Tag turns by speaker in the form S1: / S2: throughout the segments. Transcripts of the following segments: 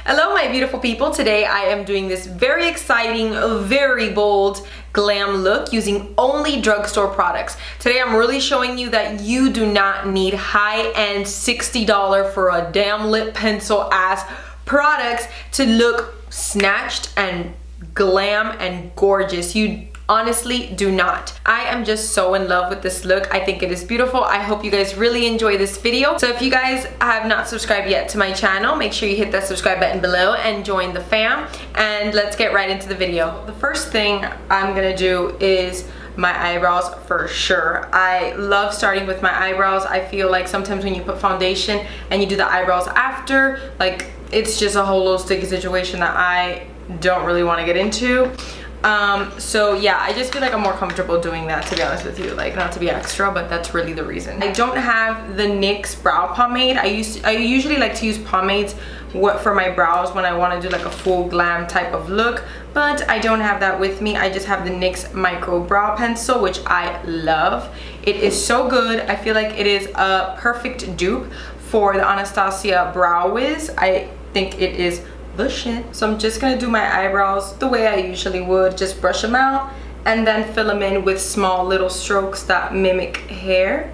S1: Hello my beautiful people. Today I am doing this very exciting, very bold glam look using only drugstore products. Today I'm really showing you that you do not need high-end $60 for a damn lip pencil ass products to look snatched and glam and gorgeous. You honestly do not. I am just so in love with this look. I think it is beautiful. I hope you guys really enjoy this video. So if you guys have not subscribed yet to my channel, make sure you hit that subscribe button below and join the fam, and let's get right into the video. The first thing I'm gonna do is my eyebrows for sure. I love starting with my eyebrows. I feel like sometimes when you put foundation and you do the eyebrows after, like it's just a whole little sticky situation that I don't really want to get into. So yeah, I just feel like I'm more comfortable doing that, to be honest with you. Like, not to be extra, but that's really the reason. I don't have the NYX brow pomade. I usually like to use pomades for my brows when I want to do like a full glam type of look, but I don't have that with me. I just have the NYX Microbrow Pencil, which I love. It is so good. I feel like it is a perfect dupe for the Anastasia Brow Wiz. I think it is the shit. So I'm just gonna do my eyebrows the way I usually would, just brush them out and then fill them in with small little strokes that mimic hair,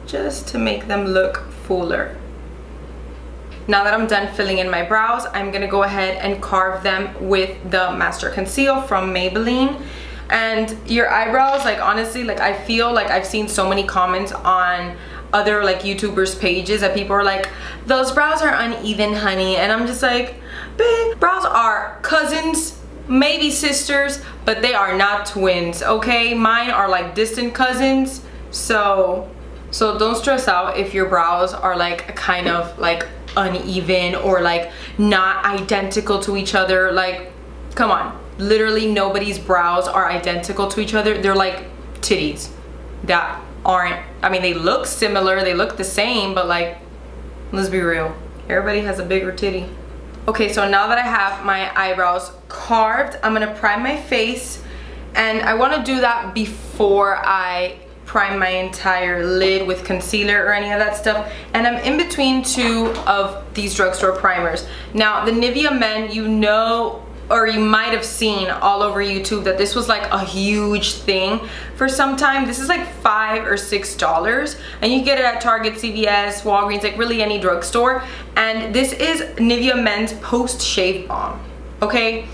S1: just to make them look fuller. Now that I'm done filling in my brows, I'm gonna go ahead and carve them with the Master Conceal from Maybelline. And your eyebrows, like honestly, like I feel like I've seen so many comments on other like YouTubers pages that people are like, those brows are uneven, honey. And I'm just like, babe, brows are cousins, maybe sisters, but they are not twins, okay? Mine are like distant cousins. So don't stress out if your brows are like kind of like uneven or like not identical to each other. Like, come on, literally nobody's brows are identical to each other. They're like titties that aren't, I mean, they look similar, they look the same, but like, let's be real, everybody has a bigger titty. Okay, so now that I have my eyebrows carved, I'm gonna prime my face, and I want to do that before I prime my entire lid with concealer or any of that stuff. And I'm in between two of these drugstore primers. Now the Nivea Men, you know, or you might have seen all over YouTube that this was like a huge thing for some time. This is like $5 or $6, and you get it at Target, CVS, Walgreens, like really any drugstore. And this is Nivea Men's Post Shave Balm, okay?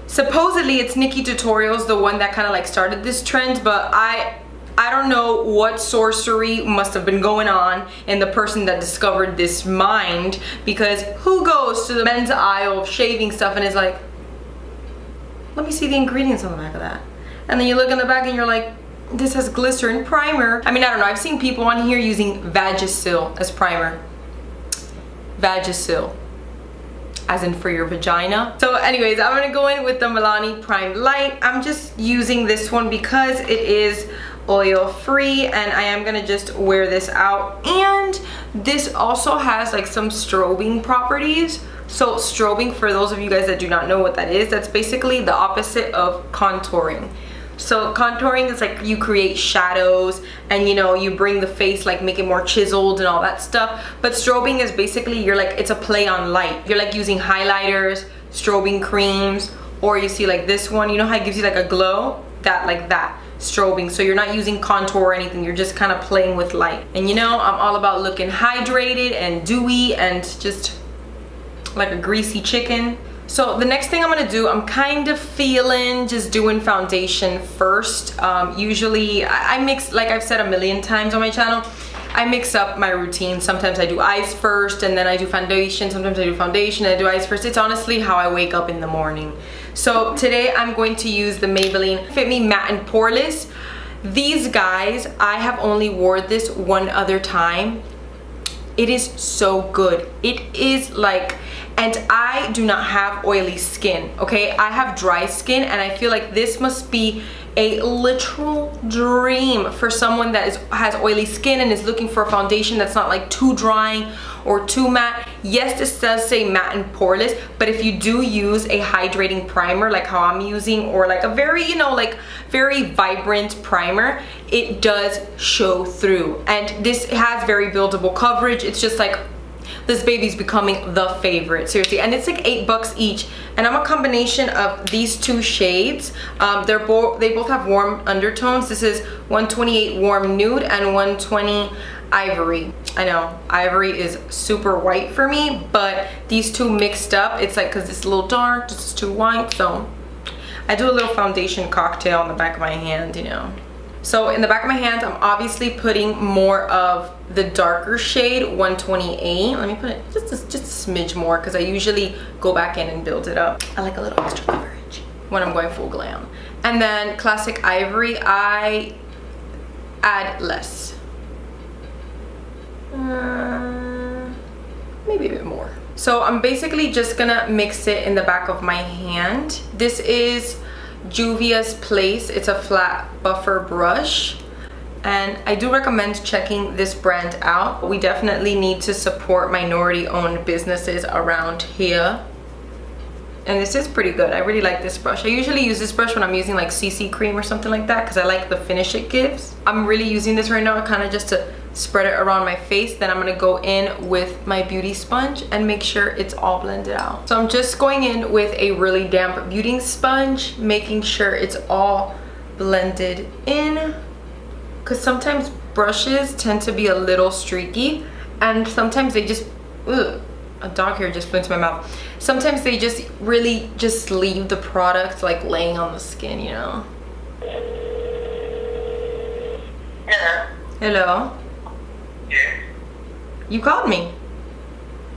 S1: Supposedly it's Nikki Tutorials, the one that kind of like started this trend, but I don't know what sorcery must have been going on in the person that discovered this mind, because who goes to the men's aisle of shaving stuff and is like, let me see the ingredients on the back of that, and then you look in the back and you're like, this has glycerin primer. I mean, I don't know, I've seen people on here using Vagisil as primer. Vagisil, as in for your vagina. So anyways, I'm gonna go in with the Milani Prime Light. I'm just using this one because it is oil free, and I am gonna just wear this out. And this also has like some strobing properties. So strobing, for those of you guys that do not know what that is, that's basically the opposite of contouring. So contouring is like you create shadows and, you know, you bring the face, like make it more chiseled and all that stuff. But strobing is basically, you're like, it's a play on light. You're like using highlighters, strobing creams, or you see like this one, you know how it gives you like a glow? That, like that, strobing. So you're not using contour or anything, you're just kind of playing with light. And you know, I'm all about looking hydrated and dewy and just like a greasy chicken. So the next thing I'm gonna do, I'm kind of feeling just doing foundation first. Usually I mix, like I've said a million times on my channel, I mix up my routine. Sometimes I do eyes first and then I do foundation. Sometimes I do foundation and I do eyes first. It's honestly how I wake up in the morning. So today I'm going to use the Maybelline Fit Me Matte and Poreless. These guys, I have only wore this one other time. It is so good. It is like, and I do not have oily skin, okay? I have dry skin, and I feel like this must be a literal dream for someone that has oily skin and is looking for a foundation that's not like too drying or too matte. Yes, this does say matte and poreless, but if you do use a hydrating primer like how I'm using, or like a very, you know, like very vibrant primer, it does show through. And this has very buildable coverage. It's just like this baby's becoming the favorite, seriously. And it's like $8 each, and I'm a combination of these two shades. They both have warm undertones. This is 128 warm nude and 120 ivory. I know ivory is super white for me, but these two mixed up, it's like, because it's a little dark, this is too white, so I do a little foundation cocktail on the back of my hand, you know. So in the back of my hand, I'm obviously putting more of the darker shade, 128. Let me put it just a smidge more, because I usually go back in and build it up. I like a little extra coverage when I'm going full glam. And then classic ivory, I add less. Maybe a bit more. So I'm basically just gonna mix it in the back of my hand. This is Juvia's Place. It's a flat buffer brush, and I do recommend checking this brand out. We definitely need to support minority-owned businesses around here. And this is pretty good. I really like this brush. I usually use this brush when I'm using like CC cream or something like that, because I like the finish it gives. I'm really using this right now kind of just to spread it around my face. Then I'm gonna go in with my beauty sponge and make sure it's all blended out. So I'm just going in with a really damp beauty sponge, making sure it's all blended in, because sometimes brushes tend to be a little streaky, and sometimes they just, ugh, a dog hair just flew into my mouth. Sometimes they just really just leave the product like laying on the skin, you know.
S2: Yeah.
S1: Hello?
S2: Yeah.
S1: You called me.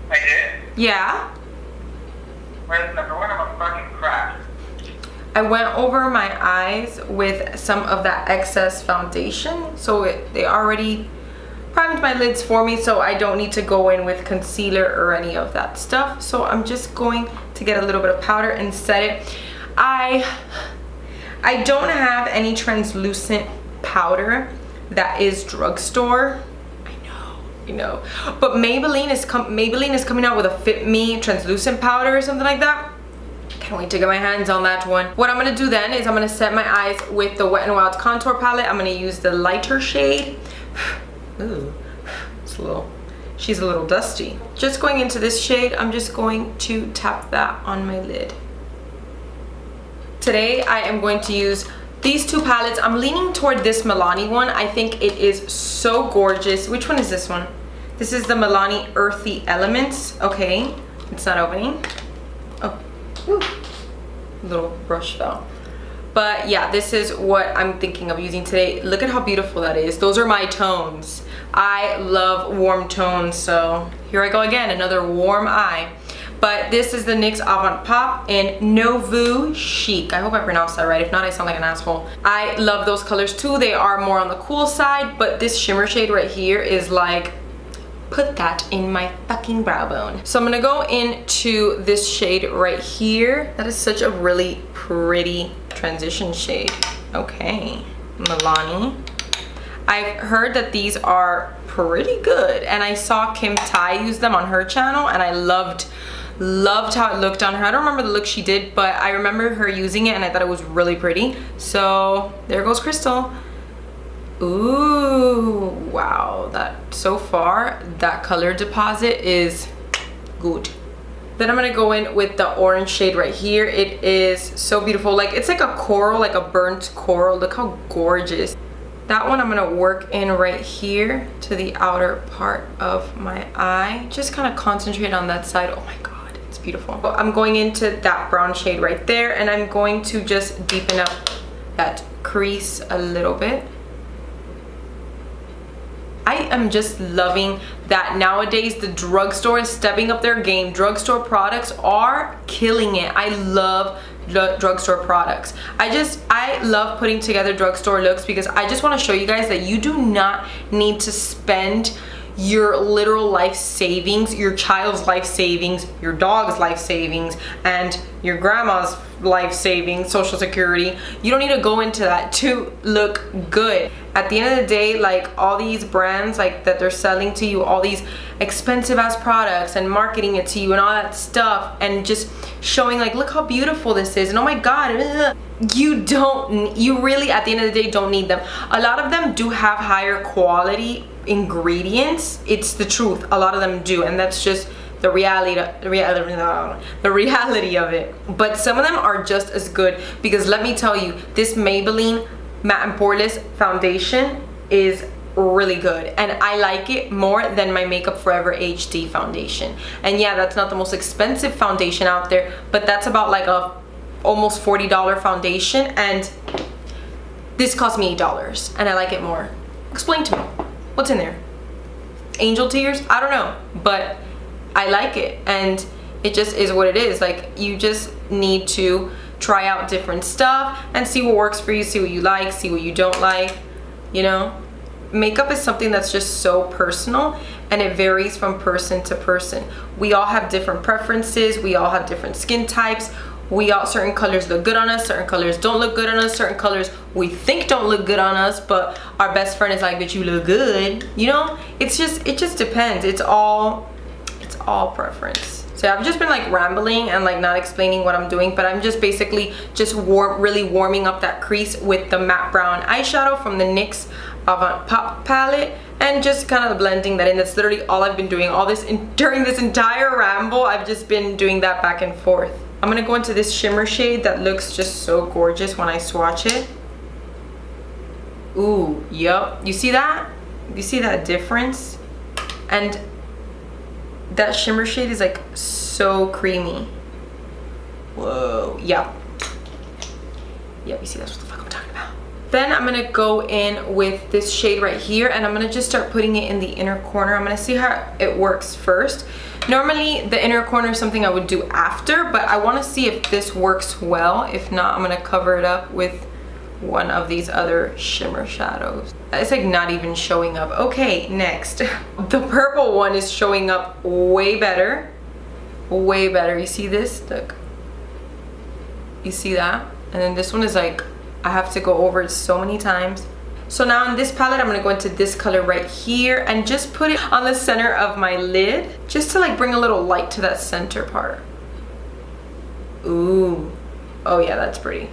S2: I did?
S1: Yeah?
S2: Where's number one? I'm a fucking crap.
S1: I went over my eyes with some of that excess foundation, so they already primed my lids for me, so I don't need to go in with concealer or any of that stuff. So I'm just going to get a little bit of powder and set it. I don't have any translucent powder that is drugstore. I know, but Maybelline is coming out with a Fit Me translucent powder or something like that. Can't wait to get my hands on that one. What I'm gonna do then is I'm gonna set my eyes with the Wet n Wild contour palette. I'm gonna use the lighter shade. Ooh, she's a little dusty. Just going into this shade, I'm just going to tap that on my lid. Today I am going to use these two palettes. I'm leaning toward this Milani one. I think it is so gorgeous. Which one is this one? This is the Milani Earthy Elements. Okay, it's not opening. Oh, whew. Little brush fell. But yeah, this is what I'm thinking of using today. Look at how beautiful that is. Those are my tones. I love warm tones, so here I go again, another warm eye. But this is the NYX Avant Pop in Nouveau Chic. I hope I pronounced that right. If not, I sound like an asshole. I love those colors too. They are more on the cool side, but this shimmer shade right here is like, put that in my fucking brow bone. So I'm gonna go into this shade right here. That is such a really pretty transition shade. Okay, Milani. I've heard that these are pretty good, and I saw Kim Tai use them on her channel, and I loved how it looked on her. I don't remember the look she did, but I remember her using it and I thought it was really pretty. So there goes Krystal. Ooh, wow, that so far that color deposit is good. Then I'm gonna go in with the orange shade right here. It is so beautiful. Like, it's like a coral, like a burnt coral. Look how gorgeous. That one I'm gonna work in right here to the outer part of my eye. Just kind of concentrate on that side. Oh my God, it's beautiful. Well, I'm going into that brown shade right there, and I'm going to just deepen up that crease a little bit. I am just loving that nowadays the drugstore is stepping up their game. Drugstore products are killing it. I love drugstore products. I love putting together drugstore looks because I just want to show you guys that you do not need to spend your literal life savings, your child's life savings, your dog's life savings, and your grandma's life savings, social security. You don't need to go into that to look good. At the end of the day, like, all these brands like that they're selling to you, all these expensive ass products and marketing it to you and all that stuff, and just showing like, look how beautiful this is, and oh my God, you really at the end of the day don't need them. A lot of them do have higher quality ingredients, it's the truth. A lot of them do, and that's just the reality of it. But some of them are just as good, because let me tell you, this Maybelline Matte and Poreless foundation is really good, and I like it more than my Makeup Forever HD foundation. And yeah, that's not the most expensive foundation out there, but that's about like a almost $40 foundation, and this cost me $8 and I like it more. Explain to me, what's in there? Angel tears? I don't know, but I like it, and it just is what it is. Like, you just need to try out different stuff and see what works for you, see what you like, see what you don't like, you know? Makeup is something that's just so personal, and it varies from person to person. We all have different preferences, we all have different skin types. Certain colors look good on us, certain colors don't look good on us, certain colors we think don't look good on us, but our best friend is like, "Bitch, you look good." You know, it just depends. It's all preference. So I've just been like rambling and like not explaining what I'm doing, but I'm just basically just really warming up that crease with the matte brown eyeshadow from the NYX Pop palette, and just kind of blending that in. That's literally all I've been doing during this entire ramble. I've just been doing that back and forth. I'm gonna go into this shimmer shade that looks just so gorgeous when I swatch it. Ooh, yup. You see that? You see that difference? And that shimmer shade is like so creamy. Whoa, yeah. Yep, you see, that's what the fuck I'm talking about. Then I'm gonna go in with this shade right here, and I'm gonna just start putting it in the inner corner. I'm gonna see how it works first. Normally the inner corner is something I would do after, but I wanna see if this works well. If not, I'm gonna cover it up with one of these other shimmer shadows. It's like not even showing up. Okay, next. The purple one is showing up way better. Way better. You see this? Look. You see that? And then this one is like, I have to go over it so many times. So now in this palette, I'm gonna go into this color right here and just put it on the center of my lid, just to like bring a little light to that center part. Ooh. Oh yeah, that's pretty.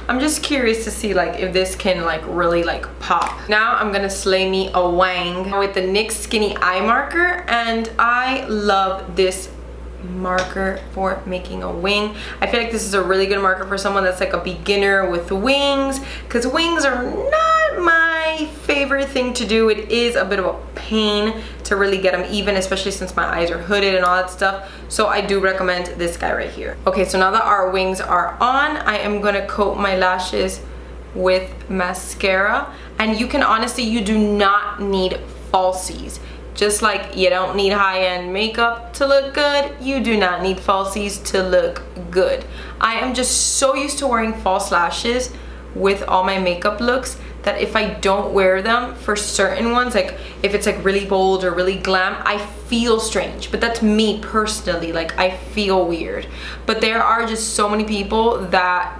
S1: I'm just curious to see like if this can like really like pop. Now I'm gonna slay me a wang with the NYX Skinny Eye Marker, and I love this marker for making a wing. I feel like this is a really good marker for someone that's like a beginner with wings, because wings are not my favorite thing to do. It is a bit of a pain to really get them even, especially since my eyes are hooded and all that stuff. So I do recommend this guy right here. Okay, so now that our wings are on, I am gonna coat my lashes with mascara. And you can honestly, you do not need falsies. Just like you don't need high-end makeup to look good, you do not need falsies to look good. I am just so used to wearing false lashes with all my makeup looks that if I don't wear them for certain ones, like if it's like really bold or really glam, I feel strange. But that's me personally, like I feel weird. But there are just so many people that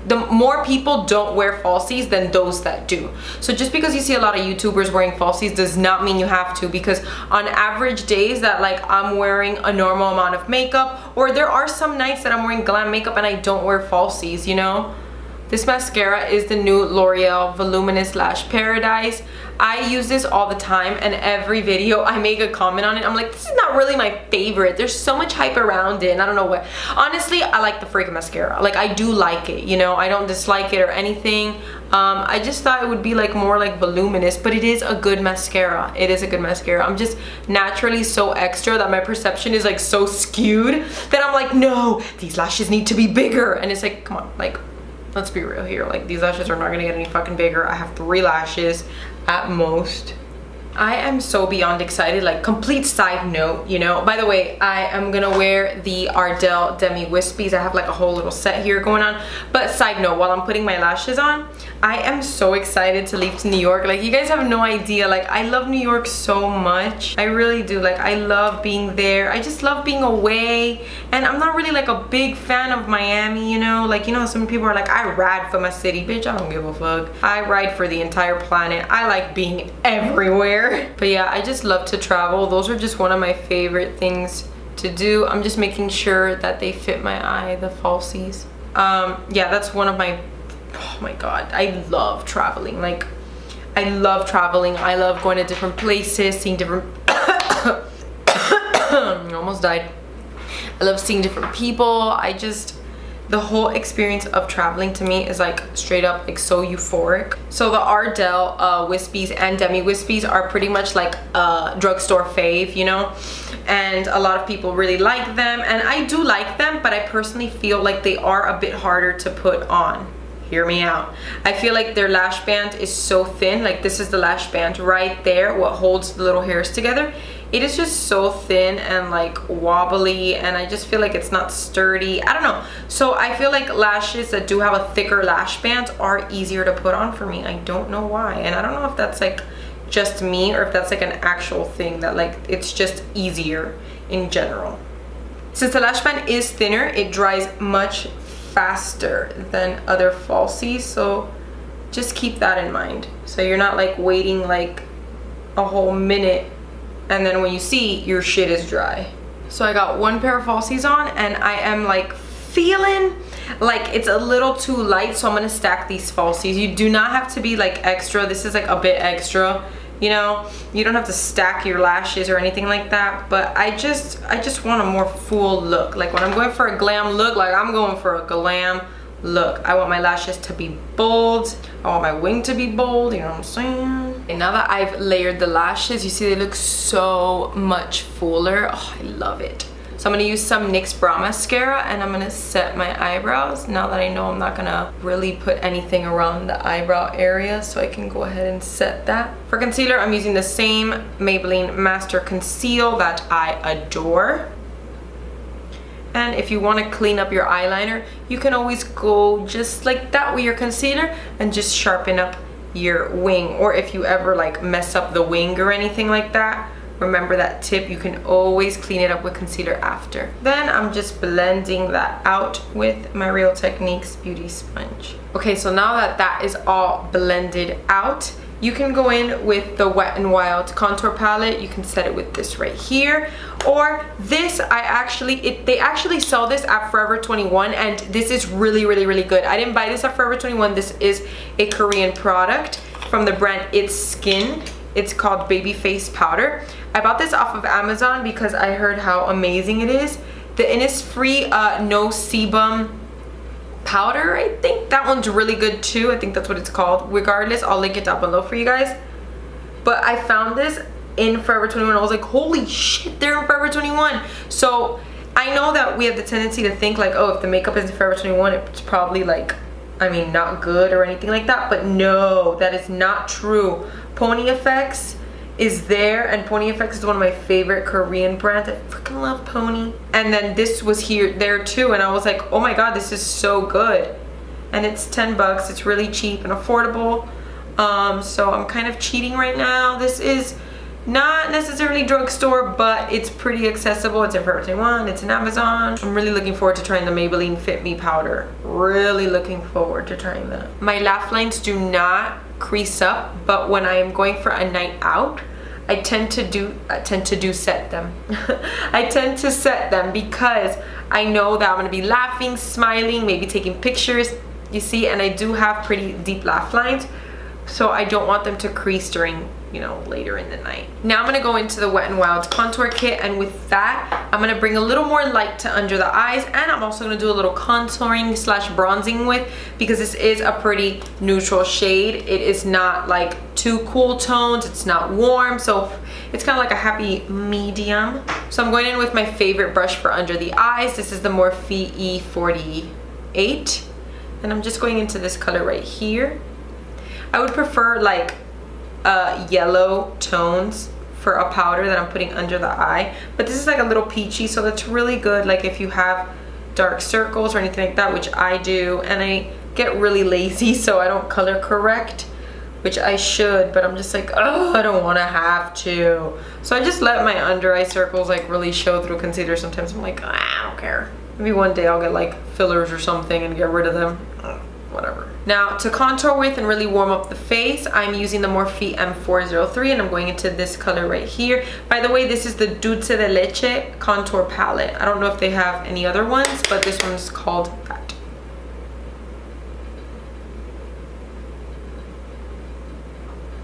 S1: the more people don't wear falsies than those that do. So just because you see a lot of YouTubers wearing falsies does not mean you have to, because on average days that like I'm wearing a normal amount of makeup, or there are some nights that I'm wearing glam makeup and I don't wear falsies, you know? This mascara is the new L'Oreal Voluminous Lash Paradise. I use this all the time, and every video I make a comment on it. I'm like, this is not really my favorite. There's so much hype around it, and I don't know what. Honestly, I like the freaking mascara. Like, I do like it, you know? I don't dislike it or anything. I just thought it would be like more like voluminous, but it is a good mascara. It is a good mascara. I'm just naturally so extra that my perception is like so skewed that I'm like, no, these lashes need to be bigger. And it's like, come on, like, let's be real here. Like, these lashes are not gonna get any fucking bigger. I have 3 lashes at most. I am so beyond excited. Like, complete side note, you know, by the way, I am gonna wear the Ardell Demi Wispies. I have like a whole little set here going on. But side note, while I'm putting my lashes on, I am so excited to leave to New York. Like, you guys have no idea. Like, I love New York so much. I really do. Like, I love being there. I just love being away. And I'm not really like a big fan of Miami, you know? Like, you know, some people are like, I ride for my city. Bitch, I don't give a fuck. I ride for the entire planet. I like being everywhere. But yeah, I just love to travel. Those are just one of my favorite things to do. I'm just making sure that they fit my eye, the falsies. Yeah, that's one of my, oh my god, I love traveling. Like, I love traveling. I love going to different places, seeing different almost died. I love seeing different people. The whole experience of traveling to me is like straight up like so euphoric. So the Ardell wispies and demi wispies are pretty much like a drugstore fave, you know, and a lot of people really like them, and I do like them, but I personally feel like they are a bit harder to put on. Hear me out. I feel like their lash band is so thin. Like this is the lash band right there, what holds the little hairs together. It is just so thin and like wobbly, and I just feel like it's not sturdy. I don't know. So I feel like lashes that do have a thicker lash band are easier to put on for me. I don't know why, and I don't know if that's like just me or if that's like an actual thing that like it's just easier in general. Since the lash band is thinner, it dries much faster than other falsies, so just keep that in mind. So you're not like waiting like a whole minute and then when you see, your shit is dry. So I got one pair of falsies on, and I am like feeling like it's a little too light, so I'm gonna stack these falsies. You do not have to be like extra. This is like a bit extra, you know. You don't have to stack your lashes or anything like that, but I just want a more full look. Like when I'm going for a glam look, like I'm going for a glam look. I want my lashes to be bold. I want my wing to be bold, you know what I'm saying? And now that I've layered the lashes, you see they look so much fuller. Oh, I love it. So I'm gonna use some NYX Brow Mascara, and I'm gonna set my eyebrows now that I know I'm not gonna really put anything around the eyebrow area, so I can go ahead and set that. For concealer, I'm using the same Maybelline Master Conceal that I adore. And if you want to clean up your eyeliner, you can always go just like that with your concealer and just sharpen up your wing. Or if you ever like mess up the wing or anything like that, remember that tip, you can always clean it up with concealer after. Then I'm just blending that out with my Real Techniques Beauty Sponge. Okay, so now that that is all blended out, you can go in with the Wet n Wild contour palette. You can set it with this right here, or this. They actually sell this at Forever 21, and this is really good. I didn't buy this at Forever 21. This is a Korean product from the brand It's Skin. It's called Baby Face Powder. I bought this off of Amazon because I heard how amazing it is. The Innisfree No Sebum powder, I think that one's really good too. I think that's what it's called. Regardless, I'll link it down below for you guys. But I found this in Forever 21. I was like, holy shit, they're in Forever 21. So I know that we have the tendency to think like, oh, if the makeup is in Forever 21, it's probably like, I mean, not good or anything like that. But no, that is not true. Pony Effects is there, and Pony Effects is one of my favorite Korean brands. I freaking love Pony. And then this was there too, and I was like, oh my god, this is so good. And it's 10 bucks. It's really cheap and affordable. So I'm kind of cheating right now. This is not necessarily drugstore, but it's pretty accessible. It's in Forever 21, it's in Amazon. I'm really looking forward to trying the Maybelline Fit Me powder. Really looking forward to trying that. My laugh lines do not crease up, but when I am going for a night out, I tend to set them. I tend to set them because I know that I'm gonna be laughing, smiling, maybe taking pictures, you see, and I do have pretty deep laugh lines, so I don't want them to crease during, you know, later in the night. Now I'm gonna go into the Wet n Wild contour kit, and with that I'm gonna bring a little more light to under the eyes, and I'm also gonna do a little contouring / bronzing with, because this is a pretty neutral shade. It is not like too cool tones, it's not warm, so it's kind of like a happy medium. So I'm going in with my favorite brush for under the eyes. This is the Morphe E48, and I'm just going into this color right here. I would prefer like yellow tones for a powder that I'm putting under the eye, but this is like a little peachy, so that's really good like if you have dark circles or anything like that, which I do, and I get really lazy so I don't color correct, which I should, but I'm just like, oh, I don't want to have to, so I just let my under eye circles like really show through concealer. Sometimes I'm like, I don't care, maybe one day I'll get like fillers or something and get rid of them. Whatever. Now to contour with and really warm up the face, I'm using the Morphe M403, and I'm going into this color right here. By the way, this is the Dulce de Leche contour palette. I don't know if they have any other ones, but this one's called that.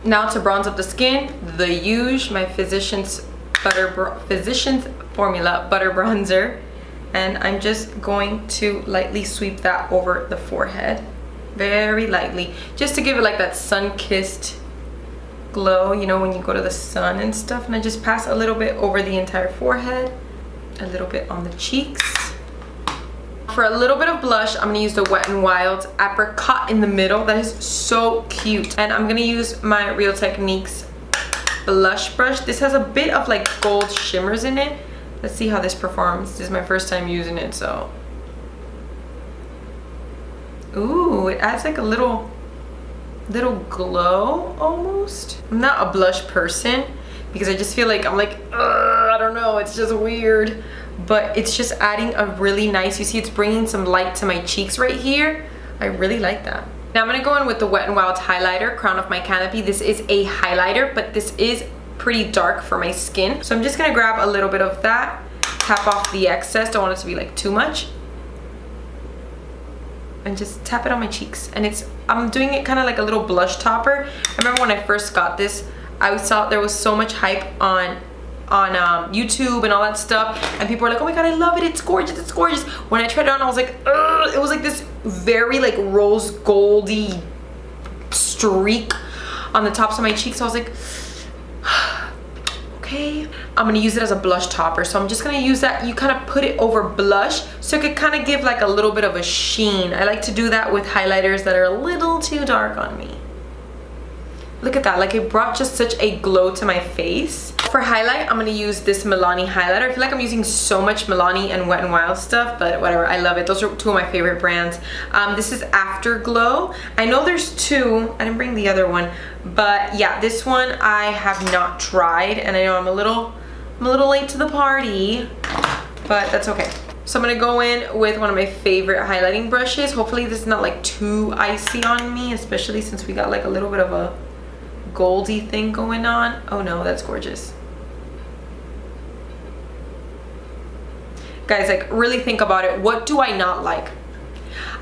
S1: Now to bronze up the skin, the Huge, my Physicians Formula Butter Bronzer. And I'm just going to lightly sweep that over the forehead. Very lightly. Just to give it like that sun-kissed glow, you know, when you go to the sun and stuff. And I just pass a little bit over the entire forehead. A little bit on the cheeks. For a little bit of blush, I'm gonna use the Wet n Wild Apricot in the middle. That is so cute. And I'm gonna use my Real Techniques blush brush. This has a bit of like gold shimmers in it. Let's see how this performs. This is my first time using it, so. Ooh, it adds like a little glow almost. I'm not a blush person because I just feel like I'm like, I don't know, it's just weird. But it's just adding a really nice, you see it's bringing some light to my cheeks right here. I really like that. Now I'm gonna go in with the Wet n Wild highlighter, Crown of My Canopy. This is a highlighter, but this is pretty dark for my skin. So I'm just gonna grab a little bit of that, tap off the excess, don't want it to be like too much. And just tap it on my cheeks. And I'm doing it kind of like a little blush topper. I remember when I first got this, I saw there was so much hype on YouTube and all that stuff, and people were like, oh my god, I love it, it's gorgeous, it's gorgeous. When I tried it on, I was like, ugh, it was like this very like rose goldy streak on the tops of my cheeks. So I was like, okay, I'm gonna use it as a blush topper. So I'm just gonna use that. You kind of put it over blush so it could kind of give like a little bit of a sheen. I like to do that with highlighters that are a little too dark on me. Look at that, like it brought just such a glow to my face. For highlight, I'm gonna use this Milani highlighter. I feel like I'm using so much Milani and Wet n Wild stuff, but whatever, I love it. Those are two of my favorite brands. This is Afterglow. I know there's two, I didn't bring the other one, but yeah, this one I have not tried, and I know I'm a little late to the party, but that's okay. So I'm gonna go in with one of my favorite highlighting brushes. Hopefully this is not like too icy on me, especially since we got like a little bit of a goldy thing going on. Oh no, that's gorgeous. Guys, like really think about it. What do I not like?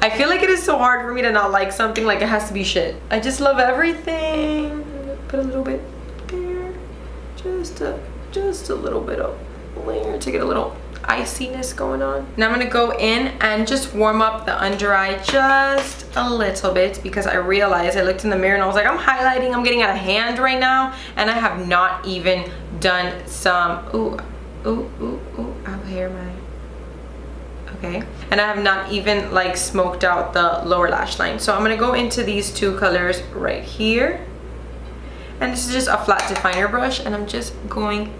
S1: I feel like it is so hard for me to not like something. Like it has to be shit. I just love everything. Put a little bit there. Just a little bit of layer to get a little iciness going on. Now I'm gonna go in and just warm up the under eye just a little bit, because I realized, I looked in the mirror and I was like, I'm highlighting, I'm getting out of hand right now, and I have not even done some, I have hair, okay, and I have not even like smoked out the lower lash line. So I'm gonna go into these two colors right here, and this is just a flat definer brush, and I'm just going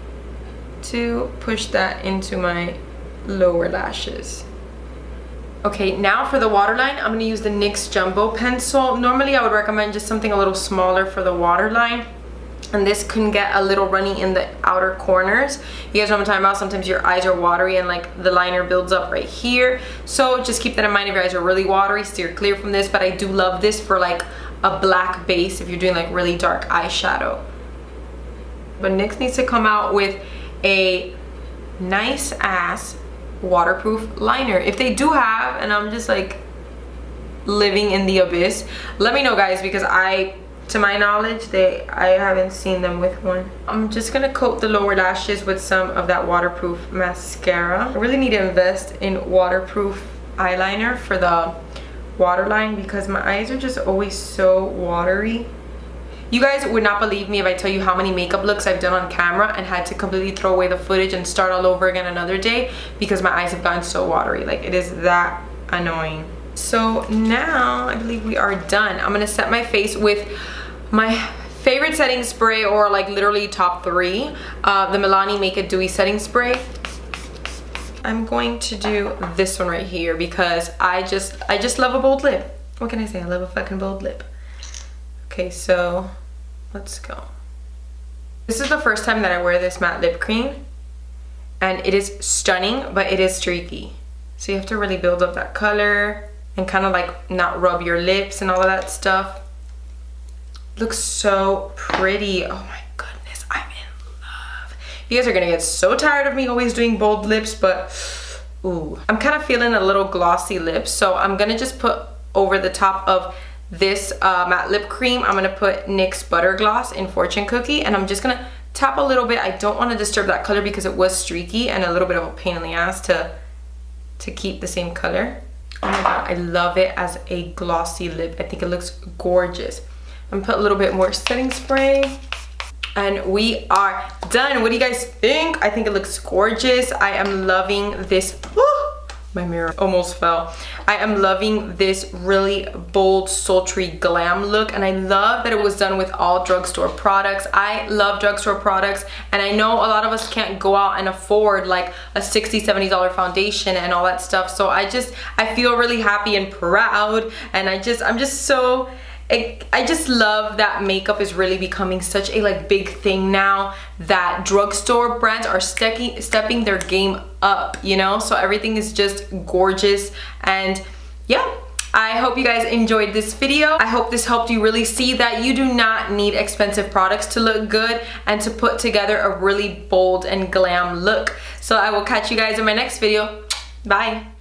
S1: to push that into my lower lashes. Okay, now for the waterline, I'm gonna use the NYX Jumbo Pencil. Normally I would recommend just something a little smaller for the waterline, and this can get a little runny in the outer corners. You guys know what I'm talking about? Sometimes your eyes are watery and like the liner builds up right here. So just keep that in mind if your eyes are really watery, steer clear from this, but I do love this for like a black base if you're doing like really dark eyeshadow. But NYX needs to come out with a nice ass waterproof liner. If they do have, and I'm just like living in the abyss, let me know guys, because to my knowledge I haven't seen them with one. I'm just gonna coat the lower lashes with some of that waterproof mascara. I really need to invest in waterproof eyeliner for the waterline, because my eyes are just always so watery. You guys would not believe me if I tell you how many makeup looks I've done on camera and had to completely throw away the footage and start all over again another day because my eyes have gotten so watery. Like, it is that annoying. So now I believe we are done. I'm gonna set my face with my favorite setting spray, or like literally top 3, the Milani Make It Dewy setting spray. I'm going to do this one right here because I just love a bold lip. What can I say? I love a fucking bold lip. Okay, so let's go. This is the first time that I wear this matte lip cream, and it is stunning, but it is streaky. So you have to really build up that color and kind of like not rub your lips and all of that stuff. Looks so pretty. Oh my goodness, I'm in love. You guys are gonna get so tired of me always doing bold lips, but ooh, I'm kind of feeling a little glossy lips, so I'm gonna just put over the top of this matte lip cream. I'm gonna put NYX Butter Gloss in Fortune Cookie, and I'm just gonna tap a little bit. I don't want to disturb that color because it was streaky and a little bit of a pain in the ass to keep the same color. Oh my god, I love it as a glossy lip. I think it looks gorgeous. I'm gonna put a little bit more setting spray. And we are done. What do you guys think? I think it looks gorgeous. I am loving this. My mirror almost fell. I am loving this really bold, sultry glam look, and I love that it was done with all drugstore products. I love drugstore products, and I know a lot of us can't go out and afford like a $60, $70 foundation and all that stuff. So I feel really happy and proud, and I just love that makeup is really becoming such a like big thing now, that drugstore brands are stepping their game up, you know? So everything is just gorgeous. And yeah, I hope you guys enjoyed this video. I hope this helped you really see that you do not need expensive products to look good and to put together a really bold and glam look. So I will catch you guys in my next video. Bye.